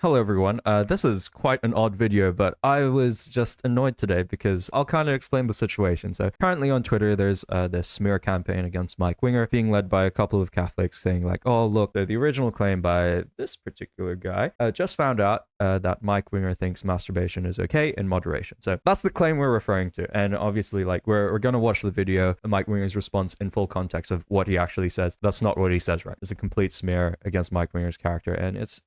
Hello everyone, this is quite an odd video, but I was just annoyed today because I'll kind of explain the situation. So currently on Twitter, there's this smear campaign against Mike Winger being led by a couple of Catholics saying like, oh look, the original claim by this particular guy just found out that Mike Winger thinks masturbation is okay in moderation. So that's the claim we're referring to. And obviously like we're going to watch the video, Mike Winger's response in full context of what he actually says. That's not what he says, right? It's a complete smear against Mike Winger's character. And it's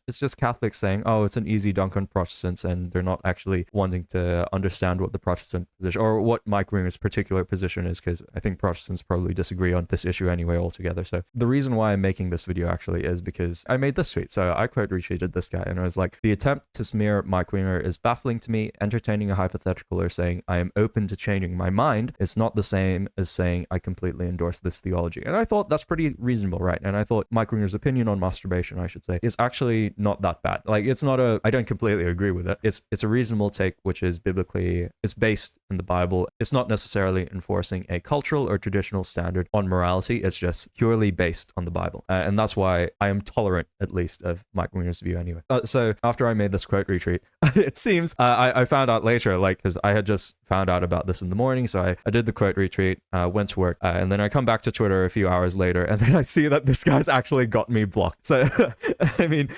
just Catholics saying, oh, it's an easy dunk on Protestants, and they're not actually wanting to understand what the Protestant position or what Mike Winger's particular position is, because I think Protestants probably disagree on this issue anyway altogether. So the reason why I'm making this video actually is because I made this tweet. So I quote retweeted this guy and I was like, the attempt to smear Mike Winger is baffling to me. Entertaining a hypothetical or saying I am open to changing my mind is not the same as saying I completely endorse this theology. And I thought that's pretty reasonable, right? And I thought Mike Winger's opinion on masturbation, I should say, is actually not that bad. Like, it's not I don't completely agree with it. It's a reasonable take, which is biblically, it's based in the Bible. It's not necessarily enforcing a cultural or traditional standard on morality. It's just purely based on the Bible. And that's why I am tolerant, at least, of Mike Winger's view anyway. So after I made this quote retweet, it seems I found out later, like, because I had just found out about this in the morning. So I did the quote retweet, went to work, and then I come back to Twitter a few hours later, and then I see that this guy's actually got me blocked. So, I mean,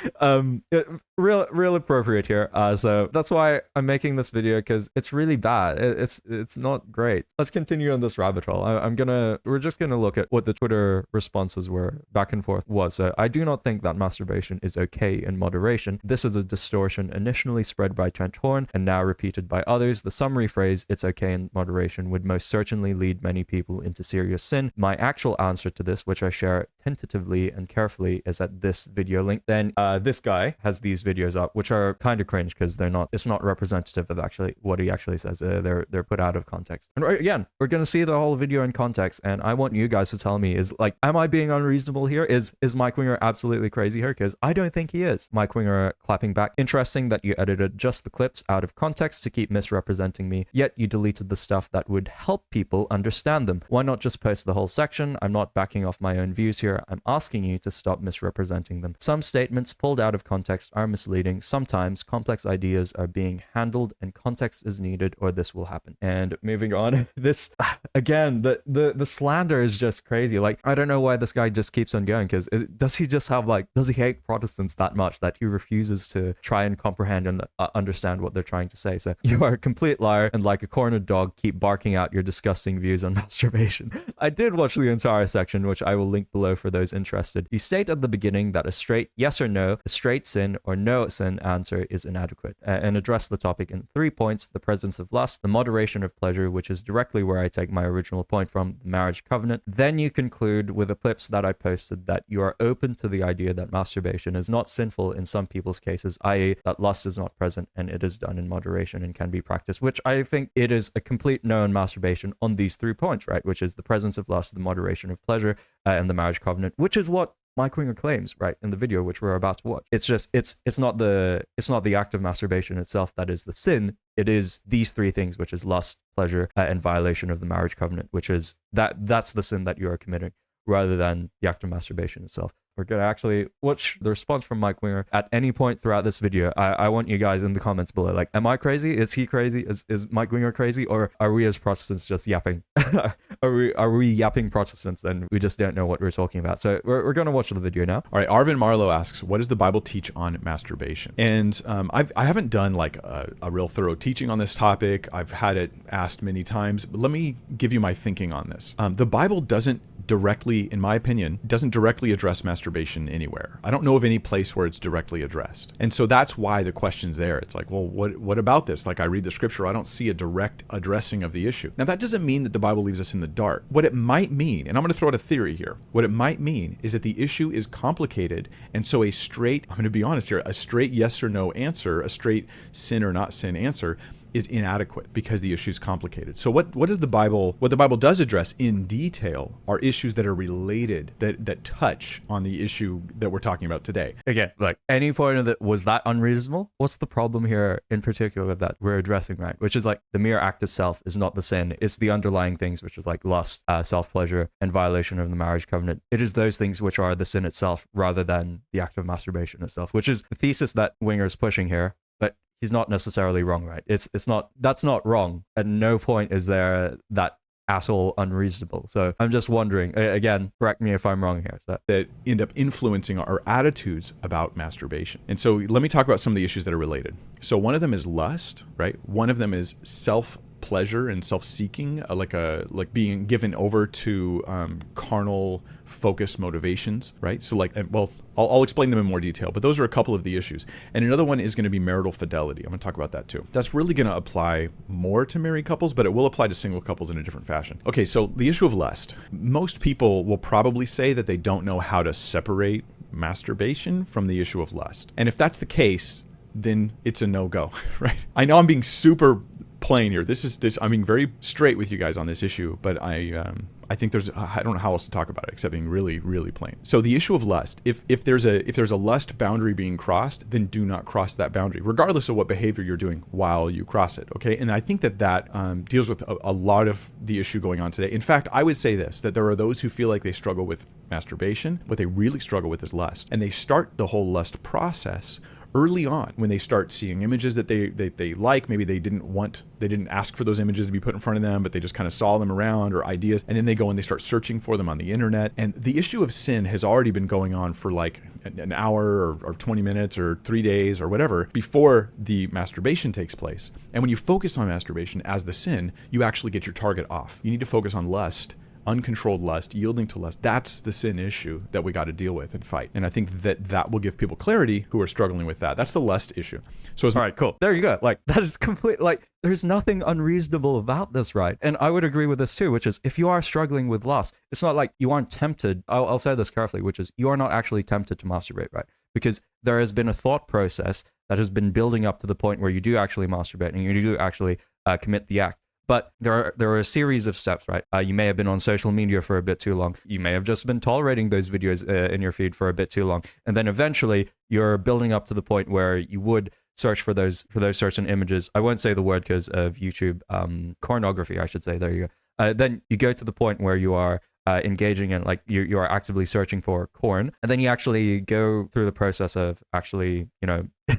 real appropriate here. So that's why I'm making this video, because it's really bad. It's not great. Let's continue on this rabbit hole. We're just gonna look at what the Twitter responses were back and forth was. So I do not think that masturbation is okay in moderation. This is a distortion initially spread by Trent Horn and now repeated by others. The summary phrase, it's okay in moderation, would most certainly lead many people into serious sin. My actual answer to this, which I share tentatively and carefully, is at this video link. Then this guy has these videos up, which are kind of cringe because it's not representative of actually what he actually says. They're put out of context. And again, we're gonna see the whole video in context, and I want you guys to tell me, is like, am I being unreasonable here? Is Mike Winger absolutely crazy here? Because I don't think he is. Mike Winger clapping back. Interesting that you edited just the clips out of context to keep misrepresenting me, yet you deleted the stuff that would help people understand them. Why not just post the whole section? I'm not backing off my own views here. I'm asking you to stop misrepresenting them. Some statements pulled out of context are misleading. Sometimes complex ideas are being handled and context is needed, or this will happen. And moving on, this again, the slander is just crazy. Like, I don't know why this guy just keeps on going, because does he hate Protestants that much that he refuses to try and comprehend and understand what they're trying to say? So you are a complete liar, and like a cornered dog, keep barking out your disgusting views on masturbation. I did watch the entire section, which I will link below for those interested. You state at the beginning that a straight yes or no, a straight sin or no sin answer is inadequate, and address the topic in 3 points: the presence of lust, the moderation of pleasure, which is directly where I take my original point from, the marriage covenant. Then you conclude with the clips that I posted that you are open to the idea that masturbation is not sinful in some people's cases, i.e. that lust is not present and it is done in moderation and can be practiced, which I think it is a complete no in masturbation on these 3 points, right? Which is the presence of lust, the moderation of pleasure, and the marriage covenant, which is what Mike Winger claims, right, in the video which we're about to watch. It's just it's not the act of masturbation itself that is the sin. It is these 3 things, which is lust, pleasure, and violation of the marriage covenant, which is that's the sin that you are committing, rather than the act of masturbation itself. We're going to actually watch the response from Mike Winger at any point throughout this video. I want you guys in the comments below, like, am I crazy? Is he crazy? Is Mike Winger crazy? Or are we as Protestants just yapping? are we yapping Protestants and we just don't know what we're talking about? So we're going to watch the video now. All right, Arvin Marlowe asks, what does the Bible teach on masturbation? And I haven't done like a real thorough teaching on this topic. I've had it asked many times, but let me give you my thinking on this. The Bible doesn't directly, in my opinion, doesn't directly address masturbation anywhere. I don't know of any place where it's directly addressed. And so that's why the question's there. It's like, well, what about this? Like, I read the scripture, I don't see a direct addressing of the issue. Now, that doesn't mean that the Bible leaves us in the dark. What it might mean, and I'm going to throw out a theory here, what it might mean is that the issue is complicated, and so I'm going to be honest here, a straight yes or no answer, a straight sin or not sin answer, is inadequate because the issue is complicated. So what the Bible does address in detail are issues that are related, that touch on the issue that we're talking about today. Again, like any point of that, was that unreasonable? What's the problem here in particular that we're addressing, right? Which is like the mere act itself is not the sin. It's the underlying things, which is like lust, self-pleasure, and violation of the marriage covenant. It is those things which are the sin itself rather than the act of masturbation itself, which is the thesis that Winger is pushing here. But he's not necessarily wrong, right? That's not wrong. At no point is there that at all unreasonable. So I'm just wondering, again, correct me if I'm wrong here. So. That end up influencing our attitudes about masturbation. And so let me talk about some of the issues that are related. So one of them is lust, right? One of them is self-pleasure and self-seeking, like being given over to carnal focused motivations, right? So like, well, I'll explain them in more detail, but those are a couple of the issues. And another one is going to be marital fidelity. I'm going to talk about that too. That's really going to apply more to married couples, but it will apply to single couples in a different fashion. Okay, so the issue of lust. Most people will probably say that they don't know how to separate masturbation from the issue of lust. And if that's the case, then it's a no-go, right? I know I'm being super plain here. I'm being very straight with you guys on this issue, but I think I don't know how else to talk about it except being really, really plain. So the issue of lust, if there's a lust boundary being crossed, then do not cross that boundary, regardless of what behavior you're doing while you cross it. Okay, and I think that deals with a lot of the issue going on today. In fact, I would say this: that there are those who feel like they struggle with masturbation. What they really struggle with is lust, and they start the whole lust process early on when they start seeing images that they like. Maybe they didn't ask for those images to be put in front of them, but they just kind of saw them around, or ideas, and then they go and they start searching for them on the internet. And the issue of sin has already been going on for like an hour or 20 minutes or 3 days or whatever before the masturbation takes place. And when you focus on masturbation as the sin, you actually get your target off. You need to focus on lust, uncontrolled lust, yielding to lust. That's the sin issue that we got to deal with and fight. And I think that will give people clarity who are struggling with that. That's the lust issue. So all right, cool. There you go. Like, that is complete. Like, there's nothing unreasonable about this, right? And I would agree with this too, which is if you are struggling with lust, it's not like you aren't tempted. I'll say this carefully, which is you are not actually tempted to masturbate, right? Because there has been a thought process that has been building up to the point where you do actually masturbate and you do actually commit the act. But there are a series of steps, right? You may have been on social media for a bit too long. You may have just been tolerating those videos in your feed for a bit too long. And then eventually you're building up to the point where you would search for those certain images. I won't say the word because of YouTube, pornography, I should say. There you go. Then you go to the point where you are engaging in, like, you are actively searching for corn. And then you actually go through the process of actually,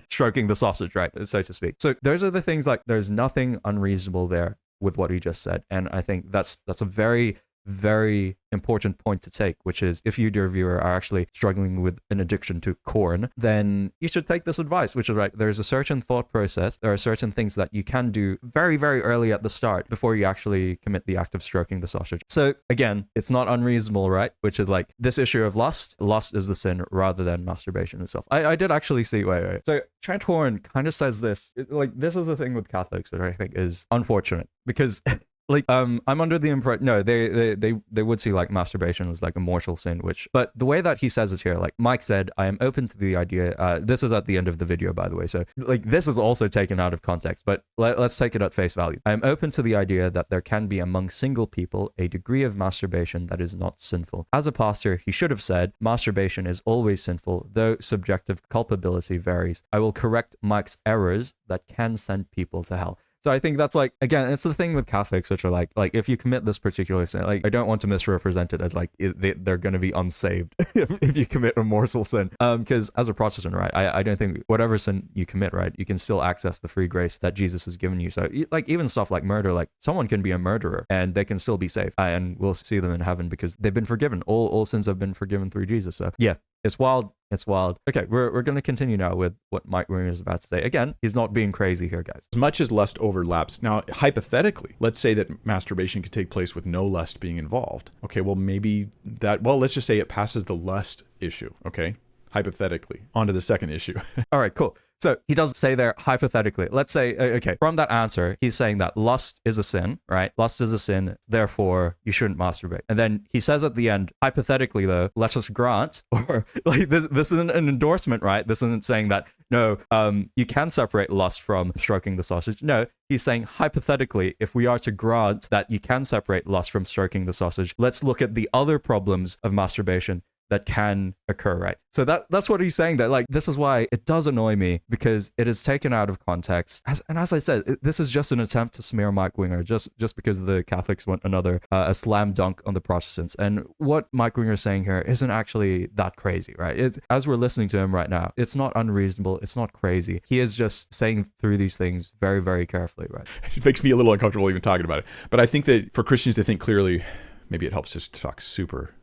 stroking the sausage, right? So to speak. So those are the things, like, there's nothing unreasonable there with what he just said. And I think that's a very, very important point to take, which is if you, dear viewer, are actually struggling with an addiction to corn, then you should take this advice, which is, right, there's a certain thought process. There are certain things that you can do very, very early at the start before you actually commit the act of stroking the sausage. So again, it's not unreasonable, right? Which is like this issue of lust is the sin rather than masturbation itself. I did actually see, wait. So Trent Horn kind of says this, like, this is the thing with Catholics, which I think is unfortunate because like, I'm under the impression, no, they would see like masturbation as like a mortal sin, but the way that he says it here, like Mike said, I am open to the idea, this is at the end of the video, by the way, so like this is also taken out of context, but let's take it at face value. I am open to the idea that there can be among single people a degree of masturbation that is not sinful. As a pastor, he should have said, masturbation is always sinful, though subjective culpability varies. I will correct Mike's errors that can send people to hell. So I think that's, like, again, it's the thing with Catholics, which are like if you commit this particular sin, like, I don't want to misrepresent it as like they're going to be unsaved if you commit a mortal sin. Because as a Protestant, right, I don't think whatever sin you commit, right, you can still access the free grace that Jesus has given you. So like even stuff like murder, like someone can be a murderer and they can still be saved, and we'll see them in heaven because they've been forgiven. All sins have been forgiven through Jesus. So yeah. It's wild. It's wild. Okay, we're going to continue now with what Mike Winger is about to say. Again, he's not being crazy here, guys. As much as lust overlaps, now, hypothetically, let's say that masturbation could take place with no lust being involved. Okay, well, maybe let's just say it passes the lust issue, okay? hypothetically. On to the second issue. All right, cool. So he does say there, hypothetically, let's say, okay, from that answer, he's saying that lust is a sin, right? Lust is a sin, therefore you shouldn't masturbate. And then he says at the end, hypothetically though, let us grant, or like this isn't an endorsement, right? This isn't saying that, no, you can separate lust from stroking the sausage. No, he's saying hypothetically, if we are to grant that you can separate lust from stroking the sausage, let's look at the other problems of masturbation that can occur, right? So that's what he's saying there. Like, this is why it does annoy me, because it is taken out of context. And as I said, this is just an attempt to smear Mike Winger, just because the Catholics want another a slam dunk on the Protestants. And what Mike Winger is saying here isn't actually that crazy, right? As we're listening to him right now, it's not unreasonable, it's not crazy. He is just saying through these things very, very carefully, right? It makes me a little uncomfortable even talking about it. But I think that for Christians to think clearly, maybe it helps just to talk super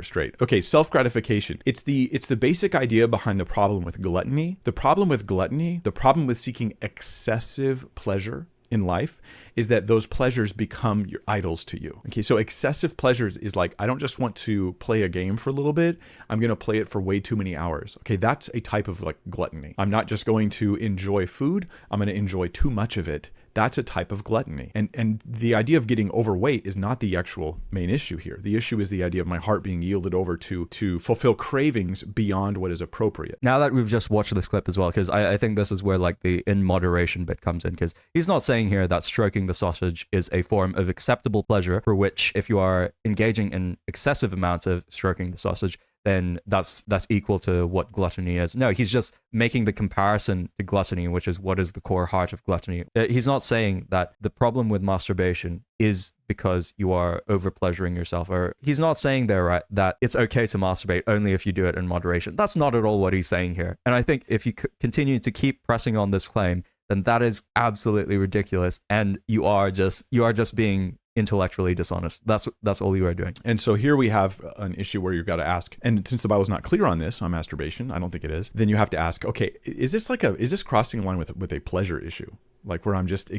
straight. Okay, self-gratification. It's the basic idea behind the problem with gluttony. The problem with seeking excessive pleasure in life is that those pleasures become your idols to you. Okay, so excessive pleasures is like, I don't just want to play a game for a little bit, I'm going to play it for way too many hours. Okay, that's a type of like gluttony. I'm not just going to enjoy food, I'm going to enjoy too much of it. That's a type of gluttony. And the idea of getting overweight is not the actual main issue here. The issue is the idea of my heart being yielded over to fulfill cravings beyond what is appropriate. Now that we've just watched this clip as well, because I think this is where like the in moderation bit comes in, because he's not saying here that stroking the sausage is a form of acceptable pleasure, for which if you are engaging in excessive amounts of stroking the sausage, then that's equal to what gluttony is. No, he's just making the comparison to gluttony, which is what is the core heart of gluttony. He's not saying that the problem with masturbation is because you are over pleasuring yourself, or he's not saying there, right, that it's okay to masturbate only if you do it in moderation. That's not at all what he's saying here. And I think if you continue to keep pressing on this claim, then that is absolutely ridiculous, and you are just being intellectually dishonest. That's all you are doing. And so here we have an issue where you've got to ask, and since the Bible's not clear on this, on masturbation, I don't think it is, then you have to ask, okay, is this crossing a line with a pleasure issue? Like where I'm just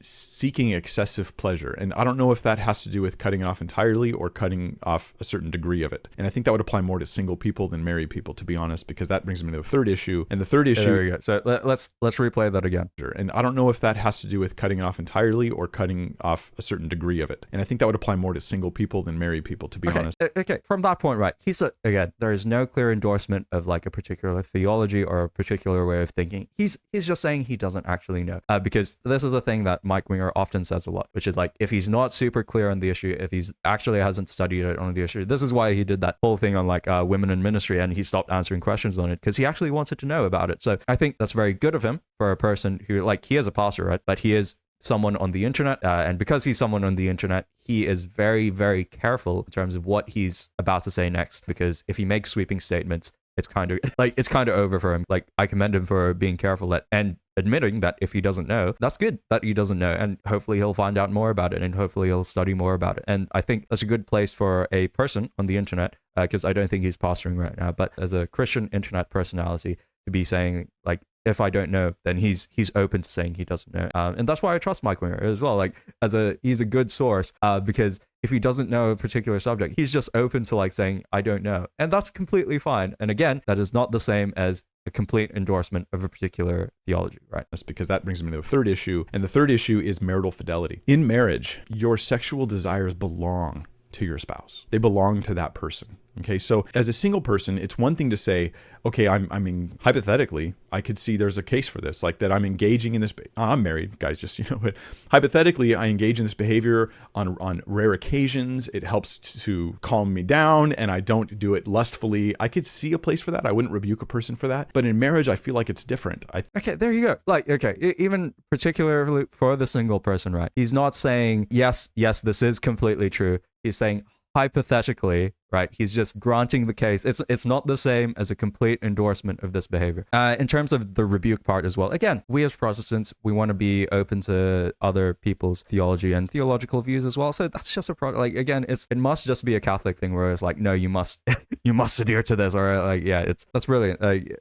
seeking excessive pleasure. And I don't know if that has to do with cutting it off entirely or cutting off a certain degree of it. And I think that would apply more to single people than married people, to be honest, because that brings me to the third issue. And the third issue... There you go. So let's replay that again. And I don't know if that has to do with cutting it off entirely or cutting off a certain degree of it. And I think that would apply more to single people than married people, to be honest. Okay, from that point, right, again, there is no clear endorsement of like a particular theology or a particular way of thinking. He's just saying he doesn't actually know. Because this is a thing that Mike Winger often says a lot, which is like, if he's not super clear on the issue, if he's actually hasn't studied it on the issue, this is why he did that whole thing on like women in ministry, and he stopped answering questions on it, because he actually wanted to know about it. So I think that's very good of him for a person who, like, he is a pastor, right? But he is someone on the internet, and because he's someone on the internet, he is very, very careful in terms of what he's about to say next, because if he makes sweeping statements, it's kind of over for him. Like, I commend him for being careful and admitting that if he doesn't know, that's good that he doesn't know, and hopefully he'll find out more about it, and hopefully he'll study more about it. And I think that's a good place for a person on the internet, because I don't think he's pastoring right now, but as a Christian internet personality, to be saying like, if I don't know, then he's open to saying he doesn't know. And that's why I trust Mike Winger as well. Like, he's a good source, because if he doesn't know a particular subject, he's just open to like saying, I don't know. And that's completely fine. And again, that is not the same as a complete endorsement of a particular theology, right? That's because that brings me to the third issue. And the third issue is marital fidelity. In marriage, your sexual desires belong to your spouse. They belong to that person. Okay, so as a single person, it's one thing to say, okay, I mean, hypothetically, I could see there's a case for this, like that I'm engaging in this. I'm married, guys, just, but hypothetically, I engage in this behavior on rare occasions. It helps to calm me down, and I don't do it lustfully. I could see a place for that. I wouldn't rebuke a person for that. But in marriage, I feel like it's different. Okay, there you go. Like, okay, even particularly for the single person, right? He's not saying, yes, this is completely true. He's saying, hypothetically, right? He's just granting the case. It's not the same as a complete endorsement of this behavior. In terms of the rebuke part as well, again, we as Protestants, we want to be open to other people's theology and theological views as well. So that's just a product. Like, again, it must just be a Catholic thing where it's like, no, you must adhere to this, or like, yeah, that's brilliant.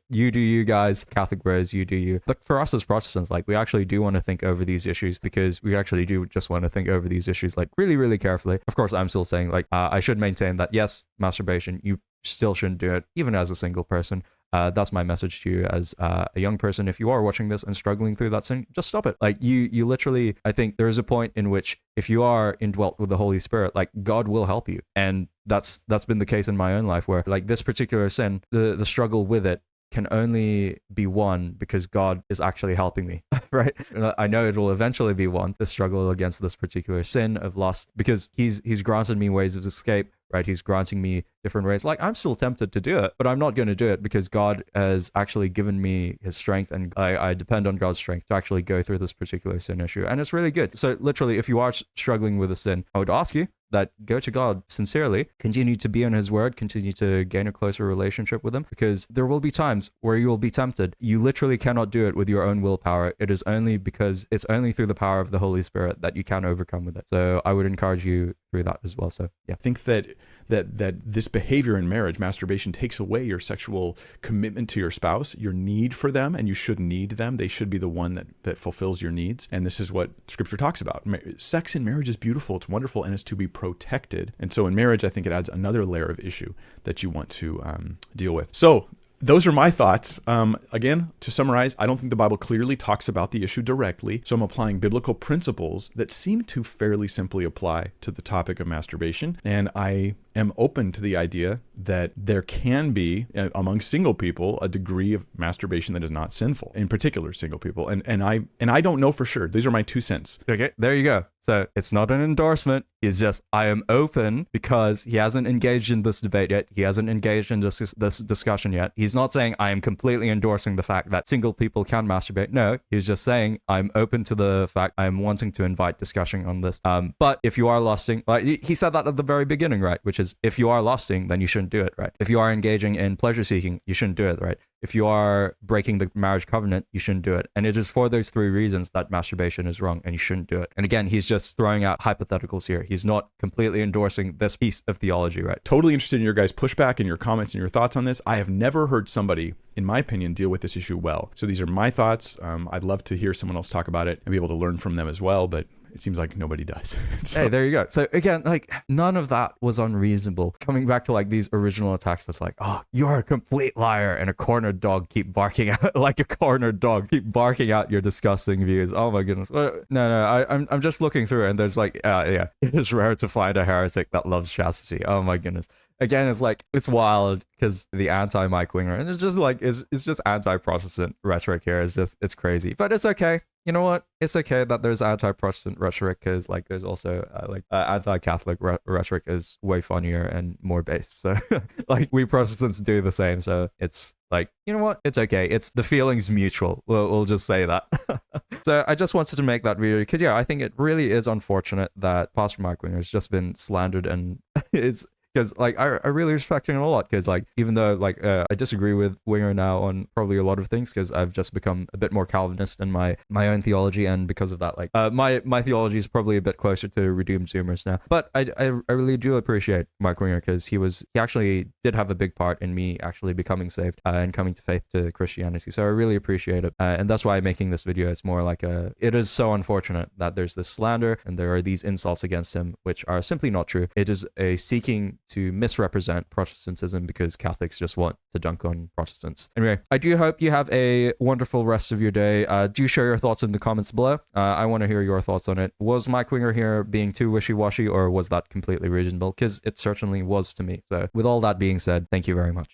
You do you, guys, Catholic bros, you do you. But for us as Protestants, like, we actually do want to think over these issues, because we actually do just want to think over these issues like really, really carefully. Of course, I'm still saying like, I should maintain that yes, masturbation, you still shouldn't do it, even as a single person. that's my message to you as a young person. If you are watching this and struggling through that sin, just stop it. Like you literally, I think there is a point in which if you are indwelt with the Holy Spirit, like God will help you. And that's been the case in my own life, where like this particular sin, the struggle with it can only be won because God is actually helping me, right? I know it will eventually be won, the struggle against this particular sin of lust, because he's granted me ways of escape, right? He's granting me different ways. Like, I'm still tempted to do it, but I'm not going to do it because God has actually given me his strength, and I depend on God's strength to actually go through this particular sin issue. And it's really good. So literally, if you are struggling with a sin, I would ask you that go to God sincerely, continue to be in his word, continue to gain a closer relationship with him, because there will be times where you will be tempted. You literally cannot do it with your own willpower. It is only because it's only through the power of the Holy Spirit that you can overcome with it. So I would encourage you through that as well. So yeah. I think that this behavior in marriage, masturbation, takes away your sexual commitment to your spouse, your need for them, and you should need them. They should be the one that fulfills your needs. And this is what Scripture talks about. Sex in marriage is beautiful, it's wonderful, and it's to be protected. And so in marriage, I think it adds another layer of issue that you want to deal with. So those are my thoughts. Again, to summarize, I don't think the Bible clearly talks about the issue directly, so I'm applying biblical principles that seem to fairly simply apply to the topic of masturbation. And I am open to the idea that there can be, among single people, a degree of masturbation that is not sinful, in particular single people. And I don't know for sure. These are my 2 cents. Okay, there you go. So it's not an endorsement. It's just, I am open, because he hasn't engaged in this debate yet. He hasn't engaged in this discussion yet. He's not saying I am completely endorsing the fact that single people can masturbate. No, he's just saying I'm open to the fact, I'm wanting to invite discussion on this. But if you are lusting, like he said that at the very beginning, right? Which is, if you are lusting, then you shouldn't do it, right? If you are engaging in pleasure seeking, you shouldn't do it, right? If you are breaking the marriage covenant, you shouldn't do it. And it is for those 3 reasons that masturbation is wrong and you shouldn't do it. And again, he's just throwing out hypotheticals here. He's not completely endorsing this piece of theology, right? Totally interested in your guys' pushback and your comments and your thoughts on this. I have never heard somebody, in my opinion, deal with this issue well. So these are my thoughts. I'd love to hear someone else talk about it and be able to learn from them as well, but it seems like nobody does. Hey, there you go. So again, like, none of that was unreasonable. Coming back to like these original attacks was like, oh, you're a complete liar and a cornered dog, keep barking out like a cornered dog, keep barking out your disgusting views. Oh my goodness. No, I'm just looking through it, and there's like, yeah, it is rare to find a heretic that loves chastity. Oh my goodness. Again, it's like, it's wild because the anti-Mike Winger, and it's just like, it's just anti-Protestant rhetoric here. It's crazy, but it's okay. You know what? It's okay that there's anti-Protestant rhetoric, because like there's also anti-Catholic rhetoric is way funnier and more based. So like we Protestants do the same. So it's like, you know what? It's okay. It's the feeling's mutual. We'll just say that. So I just wanted to make that video because, yeah, I think it really is unfortunate that Pastor Mike Winger has just been slandered, and it's, because like I really respect him a lot, because like even though like I disagree with Winger now on probably a lot of things, because I've just become a bit more Calvinist in my own theology, and because of that, like my theology is probably a bit closer to Redeemed Zoomers now. But I really do appreciate Mike Winger, because he actually did have a big part in me actually becoming saved and coming to faith to Christianity. So I really appreciate it, and that's why I'm making this video. It's more like it is so unfortunate that there's this slander and there are these insults against him, which are simply not true. It is a seeking to misrepresent Protestantism because Catholics just want to dunk on Protestants. Anyway, I do hope you have a wonderful rest of your day. Do share your thoughts in the comments below. I want to hear your thoughts on it. Was Mike Winger here being too wishy-washy, or was that completely reasonable? Because it certainly was to me. So with all that being said, thank you very much.